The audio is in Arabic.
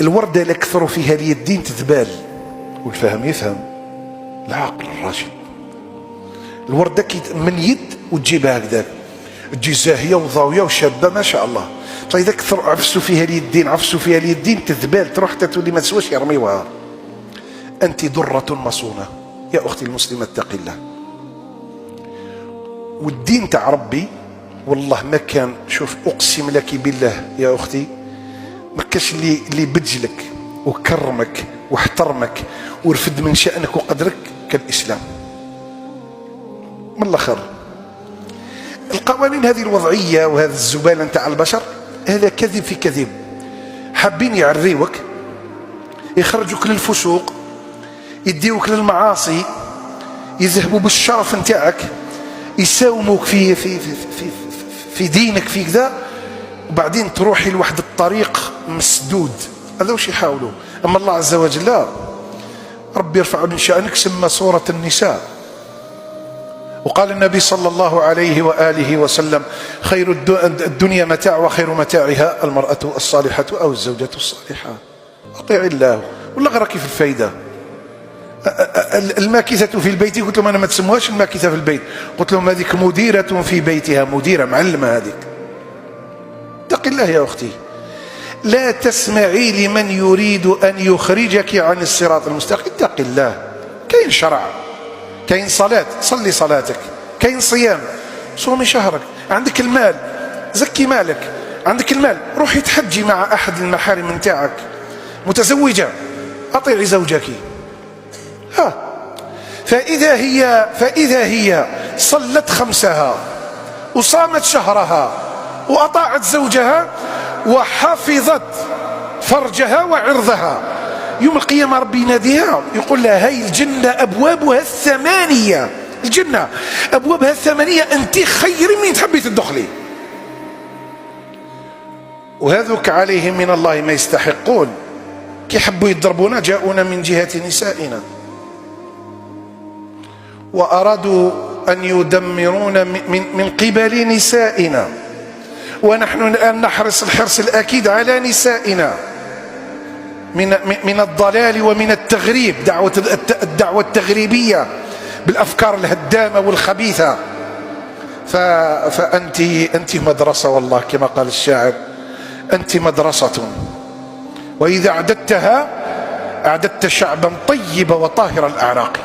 الوردة اللي كثروا فيها اليدين تذبال والفهم يفهم العقل الراشد. الوردة من يد وتجيبها هكذاك تجي زاهية وضاوية وشابة ما شاء الله. طيب إذا كثر عفسوا فيها اليدين تذبال تروح تولي ما تسواش يرميوها. أنت درة مصونة يا أختي المسلمة اتقي الله. والدين تاع ربي والله ما كان، شوف أقسم لك بالله يا أختي ما كاش اللي بجلك وكرمك واحترمك ورفد من شأنك وقدرك كالإسلام. من الآخر القوانين هذه الوضعية وهذا الزبالة نتاع البشر هذا كذب في كذب. حابين يعريوك يخرجوك للفسوق يديوك للمعاصي يذهبوا بالشرف نتاعك يساوموك في دينك في كذا، وبعدين تروحي لواحد الطريق مسدود. هذا وش يحاولوا. أما الله عز وجل لا، ربي يرفع من شأنك سمى سورة النساء. وقال النبي صلى الله عليه وآله وسلم خير الدنيا متاع وخير متاعها المرأة الصالحة أو الزوجة الصالحة. أطيع الله ولا غيرك في الفايدة. الماكثة في البيت قلت لهم أنا ما تسموهاش الماكثة في البيت، قلت لهم هذيك مديرة في بيتها، مديرة معلمة هذيك. اتق الله يا أختي، لا تسمعي لمن يريد أن يخرجك عن الصراط المستقيم. اتق الله. كاين شرع، كاين صلاة صلي صلاتك، كاين صيام صومي شهرك، عندك المال زكي مالك، عندك المال روحي تحجي مع أحد المحارم نتاعك، متزوجة أطيعي زوجك. فإذا هي صلت خمسها وصامت شهرها وأطاعت زوجها وحفظت فرجها وعرضها، يوم القيامة ربي يناديها يقول لها هاي الجنة أبوابها الثمانية، الجنة أبوابها الثمانية أنت خير من تحبي تدخلي. وهذوك عليهم من الله ما يستحقون. كي حبوا يضربونا جاءونا من جهة نسائنا وأرادوا أن يدمرون من قبل نسائنا، ونحن الآن نحرص الحرص الأكيد على نسائنا من الضلال ومن التغريب، الدعوة التغريبية بالأفكار الهدامة والخبيثة. فأنت مدرسة والله كما قال الشاعر، أنت مدرسة، وإذا أعددتها أعددت شعبا طيب وطاهر الأعراق.